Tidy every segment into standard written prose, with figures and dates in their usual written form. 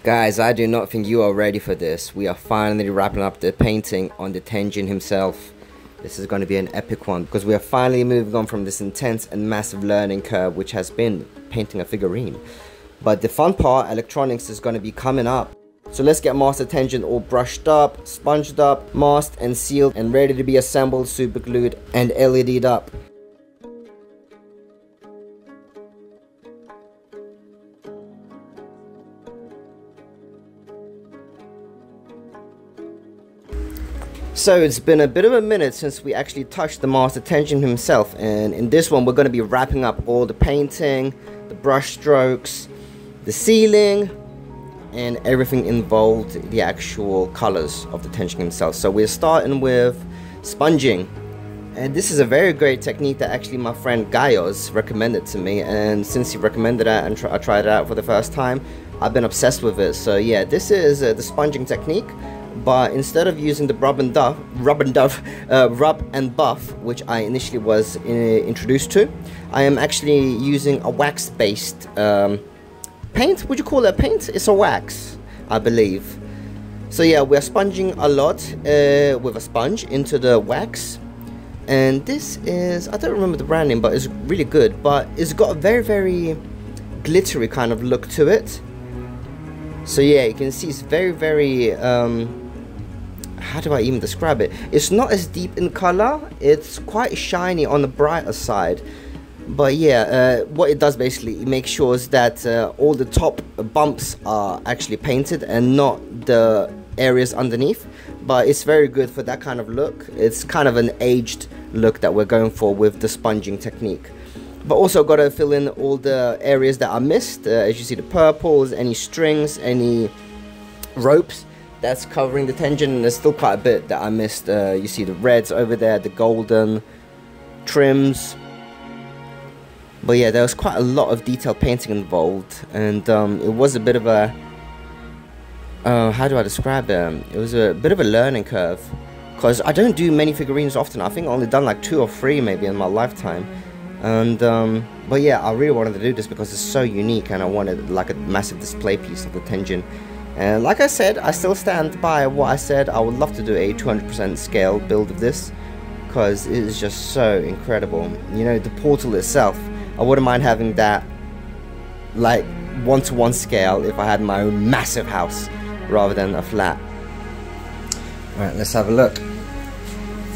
Guys, I do not think you are ready for this. We are finally wrapping up the painting on the Tenjin himself. This is going to be an epic one because we are finally moving on from this intense and massive learning curve which has been painting a figurine. But the fun part, electronics, is going to be coming up. So let's get Master Tenjin all brushed up, sponged up, masked and sealed and ready to be assembled, super glued and LED'd up. So it's been a bit of a minute since we actually touched the Master Tenjin himself, and in this one we're going to be wrapping up all the painting, the brush strokes, the sealing, and everything involved the actual colors of the Tenjin himself. So we're starting with sponging, and this is a very great technique that actually my friend Gaios recommended to me, and since he recommended it and I tried it out for the first time, I've been obsessed with it. So yeah, this is the sponging technique. But instead of using the rub and buff, which I initially was introduced to, I am actually using a wax-based paint. Would you call it a paint? It's a wax, I believe. So yeah, we're sponging a lot with a sponge into the wax, and this is, I don't remember the brand name, but it's really good. But it's got a very, very glittery kind of look to it. So yeah, you can see it's very, very how do I even describe it? It's not as deep in color. It's quite shiny on the brighter side. But yeah, what it does basically, it makes sure that all the top bumps are actually painted and not the areas underneath. But it's very good for that kind of look. It's kind of an aged look that we're going for with the sponging technique. But also got to fill in all the areas that I missed. As you see, the purples, any strings, any ropes that's covering the Tenjin, and there's still quite a bit that I missed. You see the reds over there, the golden trims. But yeah, there was quite a lot of detailed painting involved, and it was a bit of a how do I describe it? It was a bit of a learning curve because I don't do many figurines often. I think I've only done like 2 or 3 maybe in my lifetime. And but yeah, I really wanted to do this because it's so unique, and I wanted like a massive display piece of the Tenjin. And like I said, I still stand by what I said. I would love to do a 200% scale build of this because it is just so incredible. You know, the portal itself, I wouldn't mind having that like 1-to-1 scale if I had my own massive house rather than a flat. Alright, let's have a look.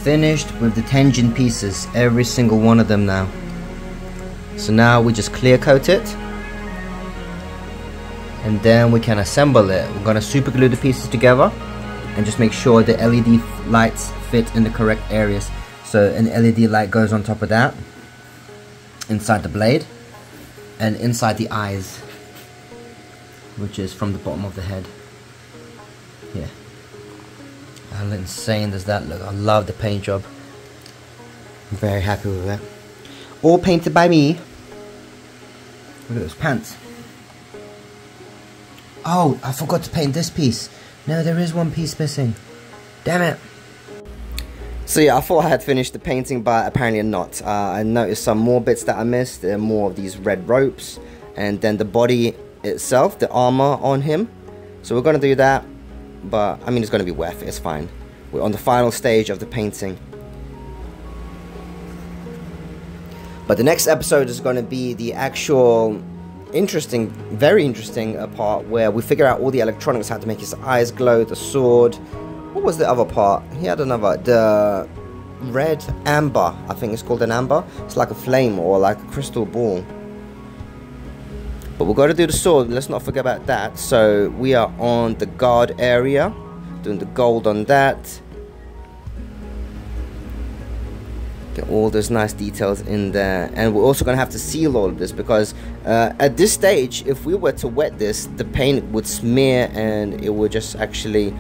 Finished with the Tenjin pieces, every single one of them now. So now we just clear coat it, and then we can assemble it. We're gonna super glue the pieces together and just make sure the LED lights fit in the correct areas. So an LED light goes on top of that, inside the blade, and inside the eyes, which is from the bottom of the head. Yeah. How insane does that look? I love the paint job. I'm very happy with that. All painted by me. Look at those pants. Oh, I forgot to paint this piece. No, there is one piece missing. Damn it. So yeah, I thought I had finished the painting, but apparently not. I noticed some more bits that I missed. There are more of these red ropes. And then the body itself, the armor on him. So we're going to do that. But I mean, it's going to be worth it. It's fine. We're on the final stage of the painting. But the next episode is going to be the actual interesting, very interesting part where we figure out all the electronics, how to make his eyes glow, the sword. What was the other part? He had another, the red amber. I think it's called an amber. It's like a flame or like a crystal ball. But we've got to do the sword. Let's not forget about that. So we are on the guard area, doing the gold on that. Get all those nice details in there. And we're also going to have to seal all of this because at this stage, if we were to wet this, the paint would smear and it would just actually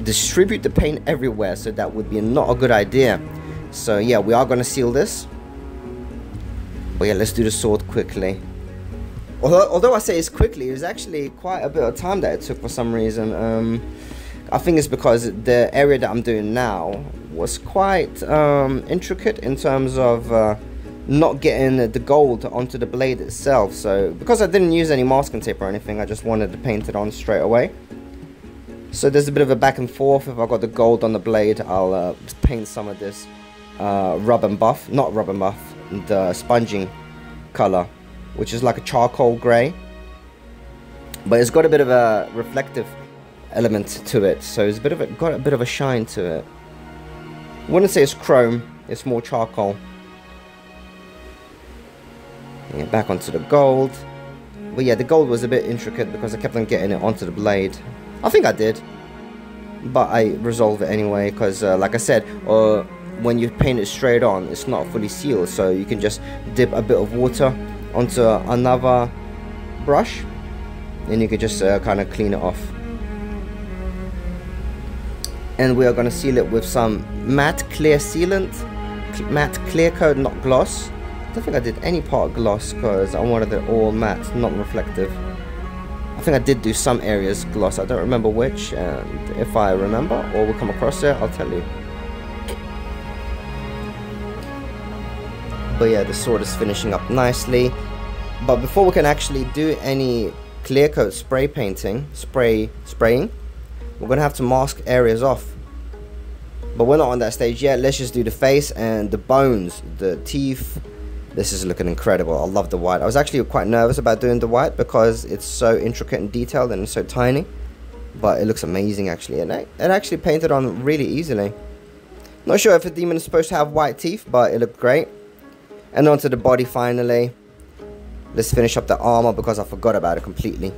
distribute the paint everywhere. So that would be not a good idea. So yeah, we are going to seal this. But yeah, let's do the sword quickly. Although I say it's quickly, it was actually quite a bit of time that it took for some reason. I think it's because the area that I'm doing now was quite intricate in terms of not getting the gold onto the blade itself. So because I didn't use any masking tape or anything, I just wanted to paint it on straight away. So there's a bit of a back and forth. If I got the gold on the blade, I'll paint some of this rub and buff, not rub and buff, the sponging color, which is like a charcoal gray, but it's got a bit of a reflective element to it, so it's got a bit of a shine to it. I wouldn't say it's chrome, it's more charcoal. Yeah, back onto the gold. But yeah, the gold was a bit intricate because I kept on getting it onto the blade. I think I did, but I resolved it anyway because like I said, when you paint it straight on, it's not fully sealed, so you can just dip a bit of water onto another brush and you can just kind of clean it off. And we are going to seal it with some matte clear sealant, matte clear coat, not gloss. I don't think I did any part gloss because I wanted it all matte, not reflective. I think I did do some areas gloss, I don't remember which, and if I remember or we come across it, I'll tell you. But yeah, the sword is finishing up nicely. But before we can actually do any clear coat spray painting, spraying, we're gonna have to mask areas off. But we're not on that stage yet. Let's just do the face and the bones, the teeth. This is looking incredible. I love the white. I was actually quite nervous about doing the white because it's so intricate and detailed and so tiny. But it looks amazing actually. And it actually painted on really easily. Not sure if a demon is supposed to have white teeth, but it looked great. And onto the body finally. Let's finish up the armor because I forgot about it completely.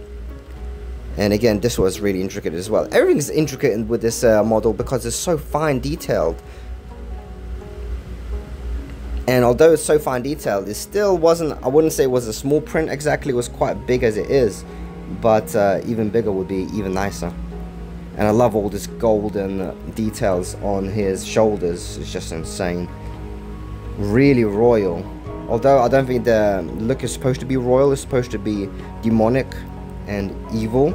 And again, this was really intricate as well. Everything's intricate with this model because it's so fine detailed. And although it's so fine detailed, it still wasn't, I wouldn't say it was a small print exactly, it was quite big as it is. But even bigger would be even nicer. And I love all this golden details on his shoulders. It's just insane. Really royal. Although I don't think the look is supposed to be royal, it's supposed to be demonic and evil.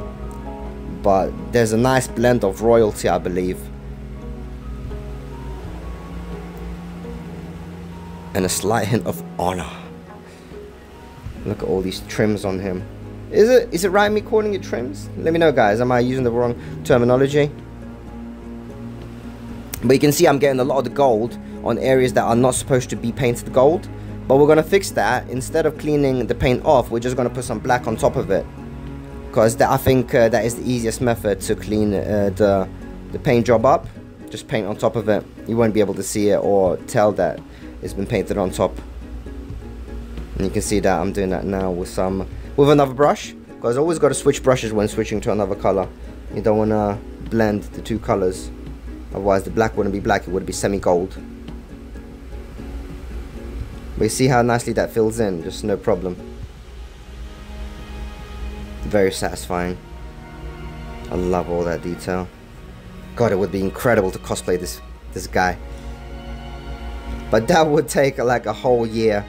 But there's a nice blend of royalty, I believe. And a slight hint of honor. Look at all these trims on him. Is it right me calling it trims? Let me know, guys. Am I using the wrong terminology? But you can see I'm getting a lot of the gold on areas that are not supposed to be painted gold. But we're going to fix that. Instead of cleaning the paint off, we're just going to put some black on top of it. Because I think that is the easiest method to clean the paint job up. Just paint on top of it. You won't be able to see it or tell that it's been painted on top. And you can see that I'm doing that now with another brush. Because I always got to switch brushes when switching to another color. You don't want to blend the two colors. Otherwise the black wouldn't be black, it would be semi-gold. But you see how nicely that fills in, just no problem. Very satisfying. I love all that detail. God, it would be incredible to cosplay this guy. But that would take like a whole year.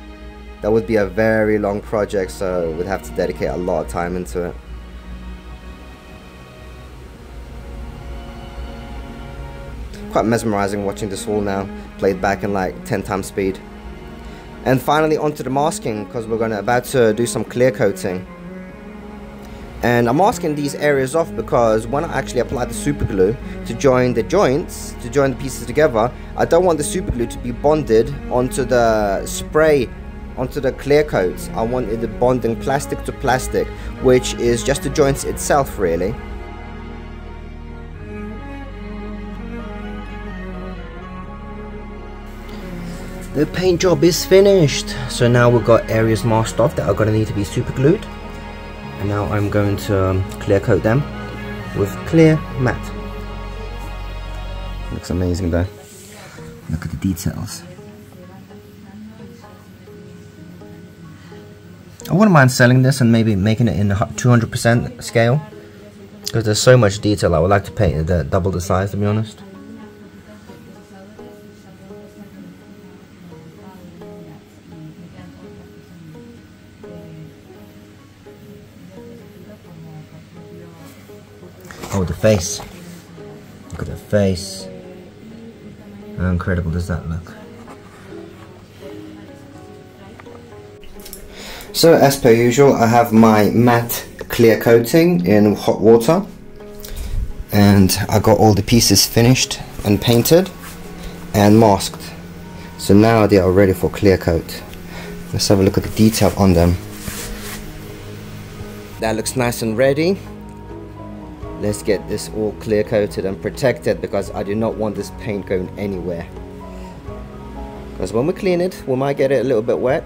That would be a very long project, so we'd have to dedicate a lot of time into it. Quite mesmerizing watching this all now, played back in like 10 times speed. And finally onto the masking, because we're about to do some clear coating. And I'm masking these areas off because when I actually apply the super glue to join the joints, to join the pieces together, I don't want the super glue to be bonded onto the spray, onto the clear coats. I want it bonding plastic to plastic, which is just the joints itself really. The paint job is finished. So now we've got areas masked off that are going to need to be super glued. And now I'm going to clear coat them with clear matte. Looks amazing though. Look at the details. I wouldn't mind selling this and maybe making it in 200% scale. Because there's so much detail, I would like to paint it double the size, to be honest. Oh, the face. Look at the face. How incredible does that look? So as per usual, I have my matte clear coating in hot water, and I got all the pieces finished and painted and masked. So now they are ready for clear coat. Let's have a look at the detail on them. That looks nice and ready. Let's get this all clear coated and protected, because I do not want this paint going anywhere. Because when we clean it, we might get it a little bit wet.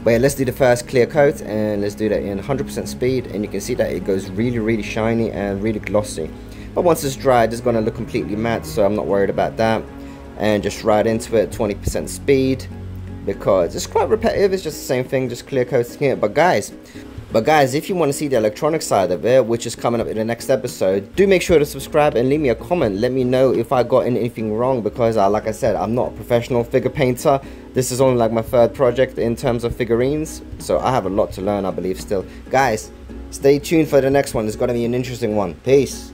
But yeah, let's do the first clear coat, and let's do that in 100% speed, and you can see that it goes really shiny and really glossy. But once it's dried, it's going to look completely matte, so I'm not worried about that. And just right into it, 20% speed, because it's quite repetitive. It's just the same thing, just clear coating it. But guys, if you want to see the electronic side of it, which is coming up in the next episode, do make sure to subscribe and leave me a comment. Let me know if I got anything wrong, because like I said, I'm not a professional figure painter. This is only like my third project in terms of figurines, so I have a lot to learn, I believe, still. Guys, stay tuned for the next one. It's going to be an interesting one. Peace.